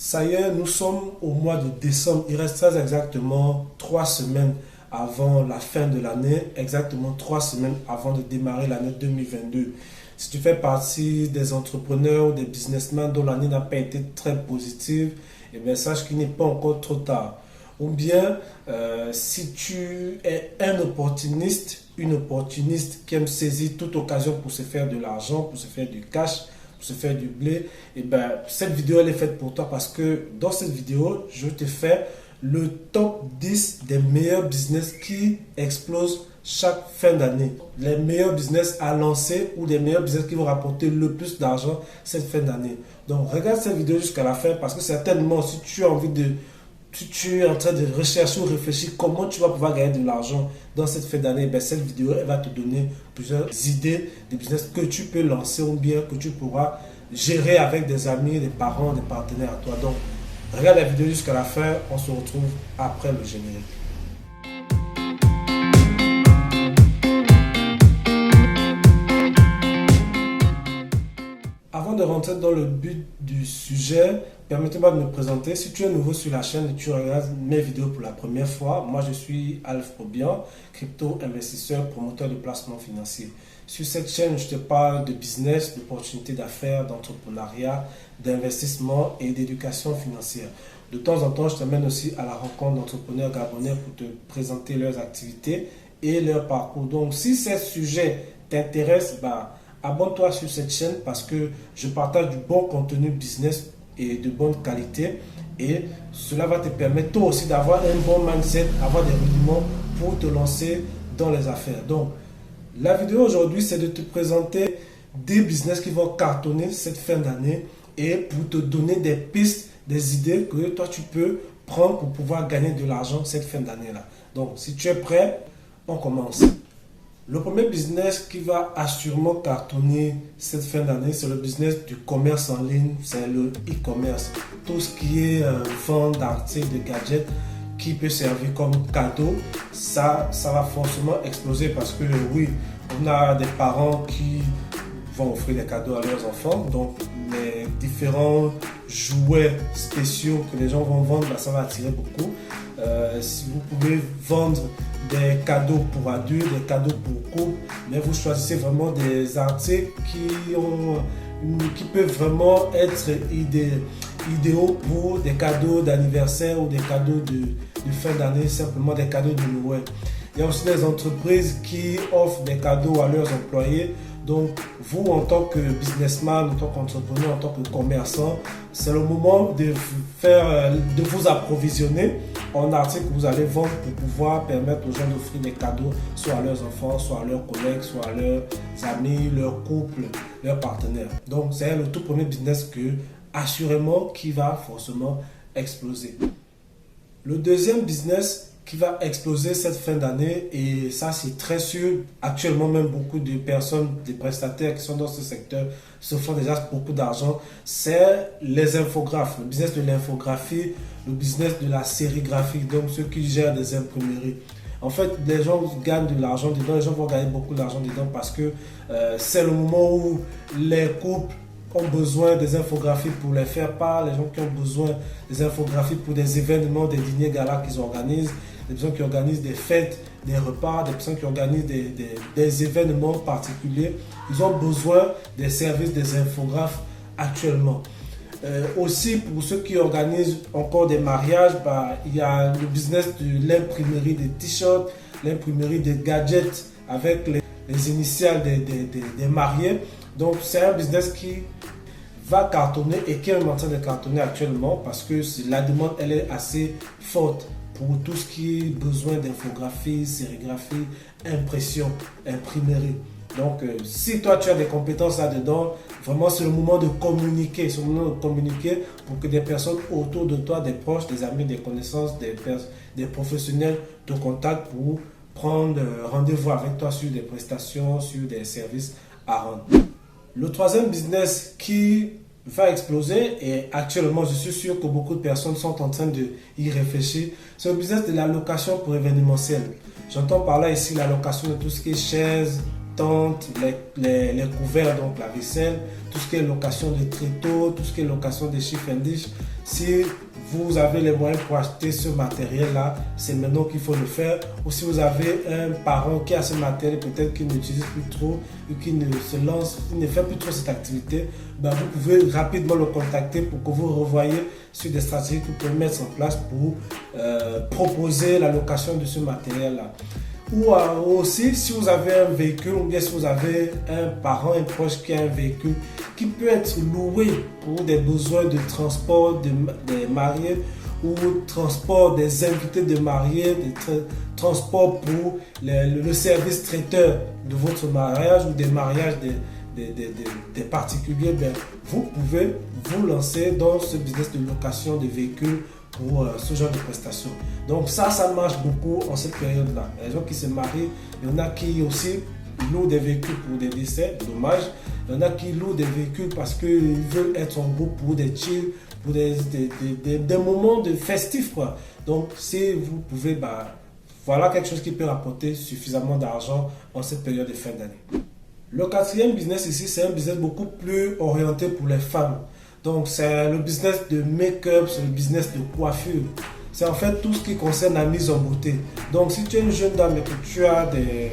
Ça y est, nous sommes au mois de décembre. Il reste très exactement 3 semaines avant la fin de l'année, exactement 3 semaines avant de démarrer l'année 2022. Si tu fais partie des entrepreneurs ou des businessmen dont l'année n'a pas été très positive, eh bien, sache qu'il n'est pas encore trop tard. Ou bien, si tu es un opportuniste, une opportuniste qui aime saisir toute occasion pour se faire de l'argent, pour se faire du cash, pour se faire du blé, et ben, cette vidéo elle est faite pour toi parce que dans cette vidéo, je te fais le top 10 des meilleurs business qui explosent chaque fin d'année. Les meilleurs business à lancer ou les meilleurs business qui vont rapporter le plus d'argent cette fin d'année. Donc, regarde cette vidéo jusqu'à la fin parce que certainement, si tu as envie de si tu es en train de rechercher ou réfléchir comment tu vas pouvoir gagner de l'argent dans cette fin d'année, ben cette vidéo elle va te donner plusieurs idées de business que tu peux lancer ou bien que tu pourras gérer avec des amis, des parents, des partenaires à toi. Donc, regarde la vidéo jusqu'à la fin. On se retrouve après le générique. Avant de rentrer dans le but du sujet, permettez-moi de me présenter. Si tu es nouveau sur la chaîne et tu regardes mes vidéos pour la première fois, moi je suis Alf Obian, crypto-investisseur, promoteur de placement financier. Sur cette chaîne, je te parle de business, d'opportunités d'affaires, d'entrepreneuriat, d'investissement et d'éducation financière. De temps en temps, je t'amène aussi à la rencontre d'entrepreneurs gabonais pour te présenter leurs activités et leur parcours. Donc, si ces sujets t'intéressent, abonne-toi sur cette chaîne parce que je partage du bon contenu business et de bonne qualité et cela va te permettre toi aussi d'avoir un bon mindset, avoir des rudiments pour te lancer dans les affaires. Donc, la vidéo aujourd'hui, c'est de te présenter des business qui vont cartonner cette fin d'année et pour te donner des pistes, des idées que toi tu peux prendre pour pouvoir gagner de l'argent cette fin d'année-là. Donc, si tu es prêt, on commence. Le premier business qui va assurément cartonner cette fin d'année, c'est le business du commerce en ligne, c'est le e-commerce. Tout ce qui est vente d'articles, de gadgets qui peut servir comme cadeau, ça va forcément exploser parce que oui, on a des parents qui vont offrir des cadeaux à leurs enfants, donc les différents jouets spéciaux que les gens vont vendre, ça va attirer beaucoup. Si vous pouvez vendre des cadeaux pour adultes, des cadeaux pour couples, mais vous choisissez vraiment des articles qui peuvent vraiment être idéaux pour des cadeaux d'anniversaire ou des cadeaux de fin d'année, simplement des cadeaux de Noël. Il y a aussi des entreprises qui offrent des cadeaux à leurs employés. Donc, vous, en tant que businessman, en tant qu'entrepreneur, en tant que commerçant, c'est le moment de vous approvisionner en articles que vous allez vendre pour pouvoir permettre aux gens d'offrir des cadeaux, soit à leurs enfants, soit à leurs collègues, soit à leurs amis, leurs couples, leurs partenaires. Donc, c'est le tout premier business assurément, qui va forcément exploser. Le deuxième business qui va exploser cette fin d'année, et ça c'est très sûr, actuellement même beaucoup de personnes, des prestataires qui sont dans ce secteur se font déjà beaucoup d'argent, c'est les infographes, le business de l'infographie, le business de la sérigraphie, donc ceux qui gèrent des imprimeries. En fait, les gens gagnent de l'argent dedans, les gens vont gagner beaucoup d'argent dedans parce que c'est le moment où les couples ont besoin des infographies pour les faire part, les gens qui ont besoin des infographies pour des événements, des dîners galas qu'ils organisent, des personnes qui organisent des fêtes, des repas, des personnes qui organisent des événements particuliers. Ils ont besoin des services des infographes actuellement. Aussi, pour ceux qui organisent encore des mariages, il y a le business de l'imprimerie des t-shirts, l'imprimerie des gadgets avec les initiales des mariés. Donc, c'est un business qui va cartonner et qui est en train de cartonner actuellement parce que la demande elle est assez forte pour tout ce qui est besoin d'infographie, sérigraphie, impression, imprimerie. Donc, si toi tu as des compétences là-dedans, vraiment c'est le moment de communiquer. C'est le moment de communiquer pour que des personnes autour de toi, des proches, des amis, des connaissances, des professionnels te contactent pour prendre rendez-vous avec toi sur des prestations, sur des services à rendre. Le troisième business qui va exploser et actuellement je suis sûr que beaucoup de personnes sont en train d'y réfléchir, c'est le business de la location pour événementiel. J'entends par là ici la location de tout ce qui est chaises, tentes, les couverts, donc la vaisselle, tout ce qui est location de tréteaux, tout ce qui est location de chiffres indices. Si vous avez les moyens pour acheter ce matériel-là, c'est maintenant qu'il faut le faire. Ou si vous avez un parent qui a ce matériel, peut-être qu'il n'utilise plus trop, ou qui ne se lance, qui ne fait plus trop cette activité, ben vous pouvez rapidement le contacter pour que vous revoyiez sur des stratégies que vous pouvez mettre en place pour proposer la location de ce matériel-là. Ou aussi, si vous avez un véhicule, ou bien si vous avez un parent, un proche qui a un véhicule qui peut être loué pour des besoins de transport des mariés ou transport des invités de mariés, transport pour le service traiteur de votre mariage ou des mariages des particuliers, ben, vous pouvez vous lancer dans ce business de location de véhicules pour ce genre de prestations. Donc ça marche beaucoup en cette période-là. Les gens qui se marient, il y en a qui aussi louent des véhicules pour des décès, dommage. Il y en a qui louent des véhicules parce qu'ils veulent être en groupe pour des chill, pour des moments de festifs, quoi. Donc si vous pouvez, bah, voilà quelque chose qui peut rapporter suffisamment d'argent en cette période de fin d'année. Le quatrième business ici, c'est un business beaucoup plus orienté pour les femmes. Donc, c'est le business de make-up, c'est le business de coiffure. C'est en fait tout ce qui concerne la mise en beauté. Donc, si tu es une jeune dame et que tu as des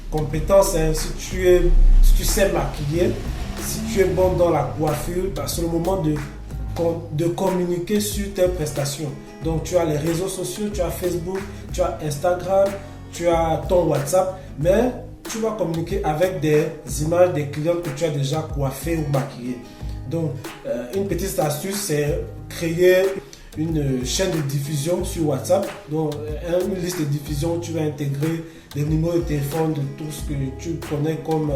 compétences, hein, si tu sais maquiller, si tu es bon dans la coiffure, bah, c'est le moment de communiquer sur tes prestations. Donc, tu as les réseaux sociaux, tu as Facebook, tu as Instagram, tu as ton WhatsApp, mais tu vas communiquer avec des images des clients que tu as déjà coiffés ou maquillés. Donc, une petite astuce, c'est créer une chaîne de diffusion sur WhatsApp. Donc, une liste de diffusion où tu vas intégrer les numéros de téléphone de tout ce que tu connais comme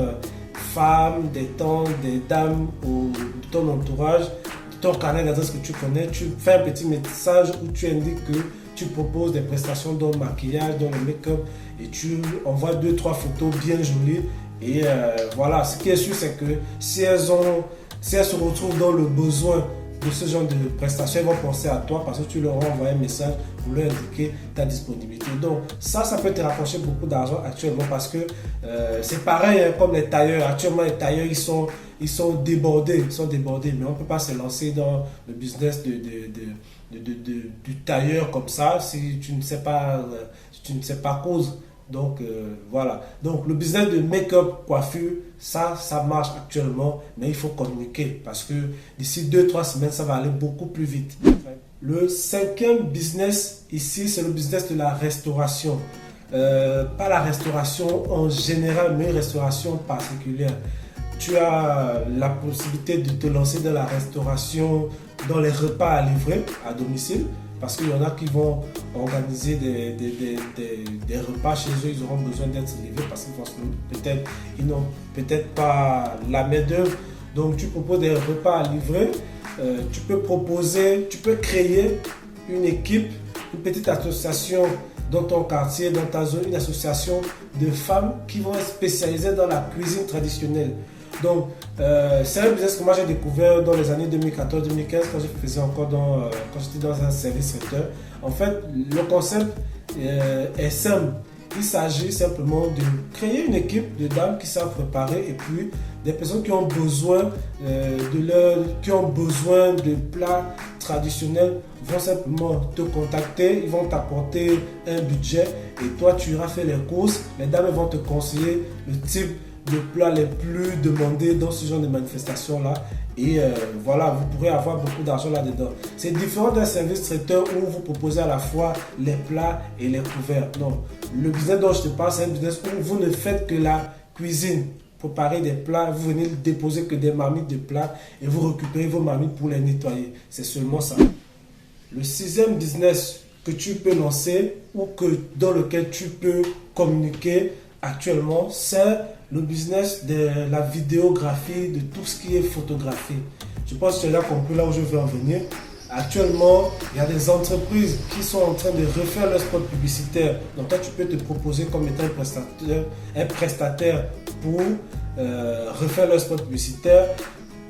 femmes, des tantes, des dames ou de ton entourage, de ton carnet d'adresse que tu connais. Tu fais un petit message où tu indiques que tu proposes des prestations dans le maquillage, dans le make-up et tu envoies 2-3 photos bien jolies. Et voilà, ce qui est sûr, c'est que si elles se retrouvent dans le besoin de ce genre de prestations, elles vont penser à toi parce que tu leur as envoyé un message pour leur indiquer ta disponibilité. Donc ça peut te rapprocher beaucoup d'argent actuellement parce que c'est pareil, hein, comme les tailleurs. Actuellement, les tailleurs, ils sont débordés, mais on ne peut pas se lancer dans le business du tailleur comme ça si tu ne sais pas cause. Donc voilà. Donc le business de make-up, coiffure, ça marche actuellement, mais il faut communiquer parce que d'ici 2-3 semaines, ça va aller beaucoup plus vite. Le cinquième business ici, c'est le business de la restauration. Pas la restauration en général, mais une restauration particulière. Tu as la possibilité de te lancer dans la restauration, dans les repas à livrer à domicile. Parce qu'il y en a qui vont organiser des repas chez eux, ils auront besoin d'être livrés parce qu'ils n'ont peut-être pas la main-d'œuvre. Donc tu proposes des repas à livrer. Tu peux créer une équipe, une petite association dans ton quartier, dans ta zone, une association de femmes qui vont être spécialisées dans la cuisine traditionnelle. Donc, c'est un business que moi j'ai découvert dans les années 2014-2015 quand je faisais encore quand j'étais dans un service traiteur. En fait, le concept est simple. Il s'agit simplement de créer une équipe de dames qui savent préparer et puis des personnes qui ont besoin de plats traditionnels vont simplement te contacter, ils vont t'apporter un budget et toi tu iras faire les courses. Les dames vont te conseiller le type de plats les plus demandés dans ce genre de manifestation-là. Et voilà, vous pourrez avoir beaucoup d'argent là-dedans. C'est différent d'un service traiteur où vous proposez à la fois les plats et les couverts. Non, le business dont je te parle, c'est un business où vous ne faites que la cuisine. Préparer des plats, vous venez déposer que des marmites de plats et vous récupérez vos marmites pour les nettoyer. C'est seulement ça. Le sixième business que tu peux lancer ou dans lequel tu peux communiquer actuellement, c'est le business de la vidéographie, de tout ce qui est photographie. Je pense que tu as compris là où je veux en venir. Actuellement, il y a des entreprises qui sont en train de refaire leur spot publicitaire. Donc toi, tu peux te proposer comme étant un prestataire pour refaire leur spot publicitaire.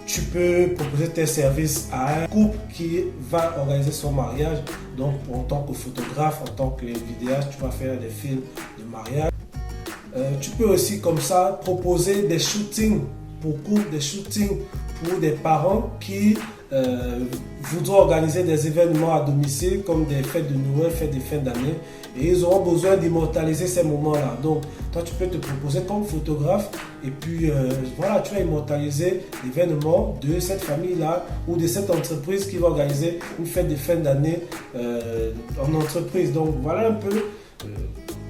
Tu peux proposer tes services à un couple qui va organiser son mariage. Donc en tant que photographe, en tant que vidéaste, tu vas faire des films de mariage. Tu peux aussi comme ça proposer des shootings pour couple, des shootings pour des parents qui voudront organiser des événements à domicile comme des fêtes de Noël, fêtes de fin d'année, et ils auront besoin d'immortaliser ces moments-là. Donc toi tu peux te proposer comme photographe et puis voilà, tu vas immortaliser l'événement de cette famille-là ou de cette entreprise qui va organiser une fête de fin d'année en entreprise. Donc voilà un peu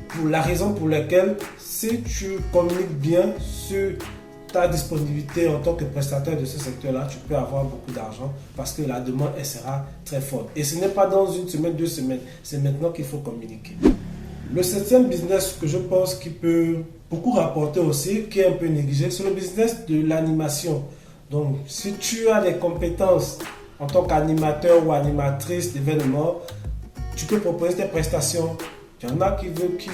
pour la raison pour laquelle si tu communiques bien sur ta disponibilité en tant que prestataire de ce secteur-là, tu peux avoir beaucoup d'argent parce que la demande, elle sera très forte. Et ce n'est pas dans une semaine, 2 semaines, c'est maintenant qu'il faut communiquer. Le septième business que je pense qui peut beaucoup rapporter aussi, qui est un peu négligé, c'est le business de l'animation. Donc, si tu as des compétences en tant qu'animateur ou animatrice d'événements, tu peux proposer tes prestations. Il y en a qui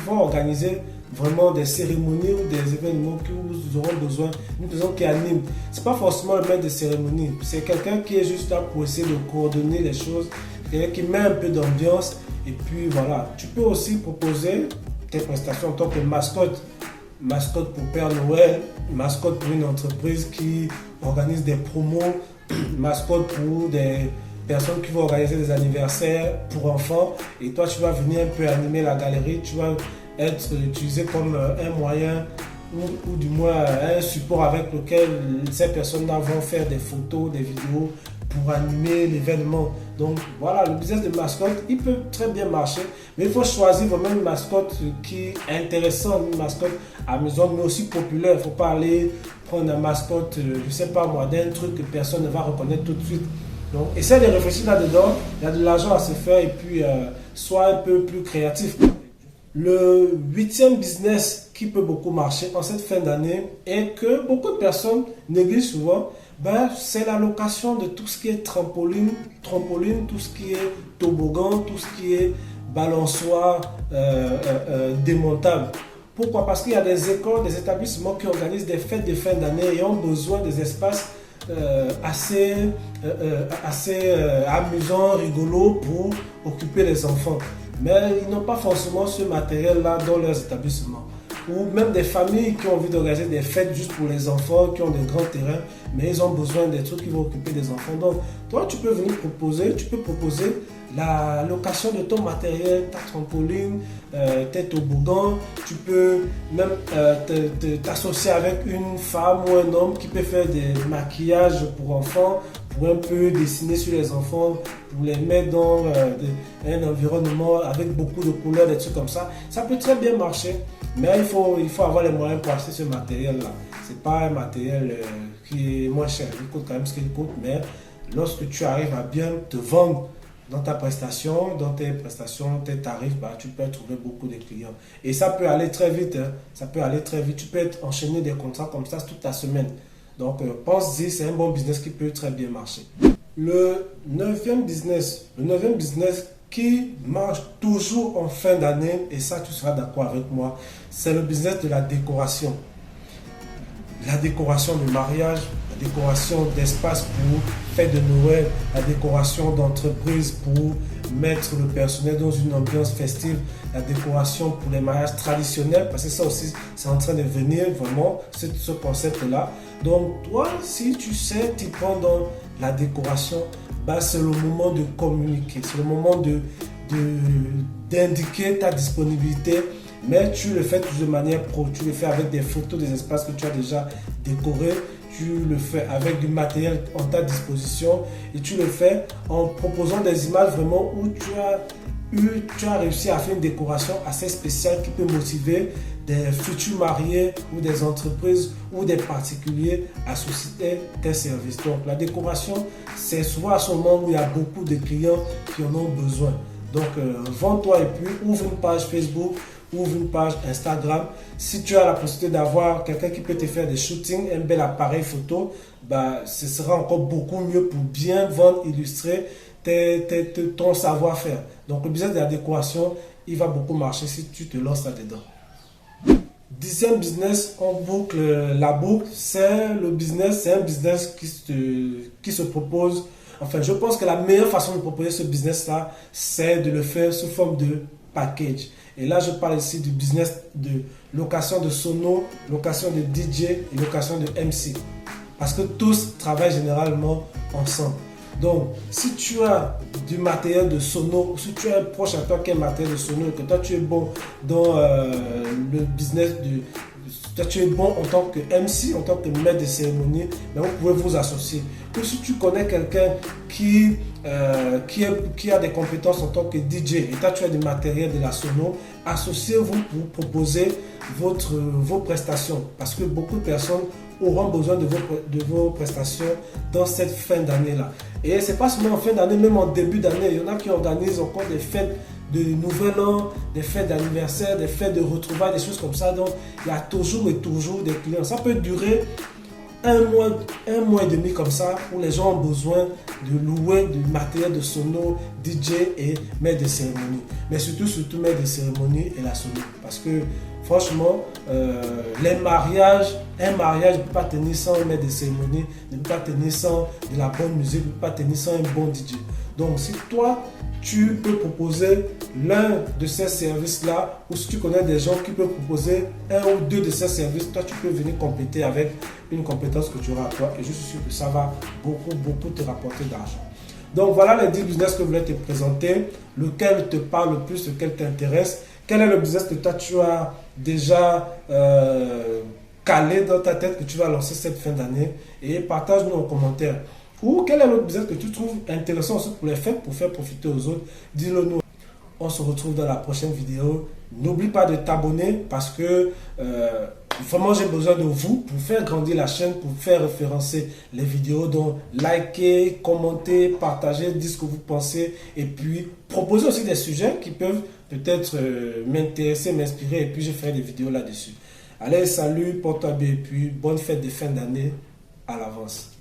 vont organiser vraiment des cérémonies ou des événements où ils auront besoin d'une personne qui anime. Ce n'est pas forcément le maître de cérémonie, c'est quelqu'un qui est juste là pour essayer de coordonner les choses, quelqu'un qui met un peu d'ambiance. Et puis voilà, tu peux aussi proposer tes prestations en tant que mascotte. Mascotte pour Père Noël, mascotte pour une entreprise qui organise des promos, mascotte pour des personnes qui vont organiser des anniversaires pour enfants. Et toi, tu vas venir un peu animer la galerie, tu vas être utilisé comme un moyen ou du moins un support avec lequel ces personnes-là vont faire des photos, des vidéos pour animer l'événement. Donc voilà, le business de mascotte, il peut très bien marcher, mais il faut choisir vraiment une mascotte qui est intéressante, une mascotte amusante, mais aussi populaire. Il ne faut pas aller prendre une mascotte, je ne sais pas moi, d'un truc que personne ne va reconnaître tout de suite. Donc essaie de réfléchir là-dedans, il y a de l'argent à se faire et puis sois un peu plus créatif. Le huitième business qui peut beaucoup marcher en cette fin d'année et que beaucoup de personnes négligent souvent, c'est la location de tout ce qui est trampoline, tout ce qui est toboggan, tout ce qui est balançoire démontable. Pourquoi? Parce qu'il y a des écoles, des établissements qui organisent des fêtes de fin d'année et ont besoin des espaces assez amusants, rigolos pour occuper les enfants. Mais ils n'ont pas forcément ce matériel-là dans leurs établissements. Ou même des familles qui ont envie d'organiser des fêtes juste pour les enfants, qui ont des grands terrains, mais ils ont besoin des trucs qui vont occuper des enfants. Donc, toi, tu peux venir proposer, la location de ton matériel, ta trampoline, tes toboggans. Tu peux même t'associer avec une femme ou un homme qui peut faire des maquillages pour enfants, pour un peu dessiner sur les enfants, pour les mettre dans un environnement avec beaucoup de couleurs, des trucs comme ça. Ça peut très bien marcher, mais il faut avoir les moyens pour acheter ce matériel-là. Ce n'est pas un matériel qui est moins cher, il coûte quand même ce qu'il coûte, mais lorsque tu arrives à bien te vendre dans ta prestation, dans tes prestations, tes tarifs, tu peux trouver beaucoup de clients. Et ça peut aller très vite, hein. Ça peut aller très vite. Tu peux enchaîner des contrats comme ça toute ta semaine. Donc, pense-y, c'est un bon business qui peut très bien marcher. Le neuvième business qui marche toujours en fin d'année, et ça, tu seras d'accord avec moi, c'est le business de la décoration. La décoration de mariage, la décoration d'espace pour fête de Noël, la décoration d'entreprise pour mettre le personnel dans une ambiance festive, la décoration pour les mariages traditionnels, parce que ça aussi, c'est en train de venir vraiment, ce concept-là. Donc, toi, si tu sais t'y prendre dans la décoration, c'est le moment de communiquer, c'est le moment d'indiquer ta disponibilité, mais tu le fais toujours de manière pro, tu le fais avec des photos des espaces que tu as déjà décorés, tu le fais avec du matériel en ta disposition et tu le fais en proposant des images vraiment où tu as réussi à faire une décoration assez spéciale qui peut motiver des futurs mariés ou des entreprises ou des particuliers à solliciter tes services. Donc la décoration, c'est souvent à ce moment où il y a beaucoup de clients qui en ont besoin. Donc vends-toi et puis ouvre une page Facebook, ouvre une page Instagram. Si tu as la possibilité d'avoir quelqu'un qui peut te faire des shootings, un bel appareil photo, ce sera encore beaucoup mieux pour bien vendre, illustrer ton savoir-faire. Donc le business de la décoration, il va beaucoup marcher si tu te lances là-dedans. Dixième business, on boucle la boucle, c'est un business qui se propose. Enfin, je pense que la meilleure façon de proposer ce business-là, c'est de le faire sous forme de package. Et là, je parle ici du business de location de sono, location de DJ et location de MC. Parce que tous travaillent généralement ensemble. Donc, si tu as du matériel de sono, si tu as un proche à toi qui a un matériel de sono et que toi tu es bon dans le business de... Toi, tu es bon en tant que MC, en tant que maître de cérémonie, mais vous pouvez vous associer. Ou si tu connais quelqu'un qui a des compétences en tant que DJ et toi tu as du matériel de la sono, associez-vous pour proposer vos prestations. Parce que beaucoup de personnes auront besoin de vos prestations dans cette fin d'année-là. Et ce n'est pas seulement en fin d'année, même en début d'année. Il y en a qui organisent encore des fêtes de nouvel an, des fêtes d'anniversaire, des fêtes de retrouvailles, des choses comme ça. Donc, il y a toujours et toujours des clients. Ça peut durer un mois et demi comme ça, où les gens ont besoin de louer du matériel de sono, DJ et maître de cérémonie. Mais surtout maître de cérémonie et la sono. Parce que franchement, un mariage ne peut pas tenir sans un maître de cérémonie, ne peut pas tenir sans de la bonne musique, ne peut pas tenir sans un bon DJ. Donc si toi, tu peux proposer l'un de ces services-là, ou si tu connais des gens qui peuvent proposer un ou deux de ces services, toi tu peux venir compléter avec une compétence que tu auras à toi, et je suis sûr que ça va beaucoup te rapporter d'argent. Donc voilà les 10 business que je voulais te présenter, lequel te parle le plus, lequel t'intéresse, quel est le business que toi tu as déjà calé dans ta tête que tu vas lancer cette fin d'année, et partage-nous en commentaire. Ou quel est l'autre business que tu trouves intéressant aussi pour les fêtes, pour faire profiter aux autres, dis-le nous. On se retrouve dans la prochaine vidéo. N'oublie pas de t'abonner parce que vraiment j'ai besoin de vous pour faire grandir la chaîne, pour faire référencer les vidéos. Donc likez, commentez, partagez, dites ce que vous pensez et puis proposez aussi des sujets qui peuvent peut-être m'intéresser, m'inspirer et puis je ferai des vidéos là-dessus. Allez, salut, porte-toi bien et puis bonne fête de fin d'année à l'avance.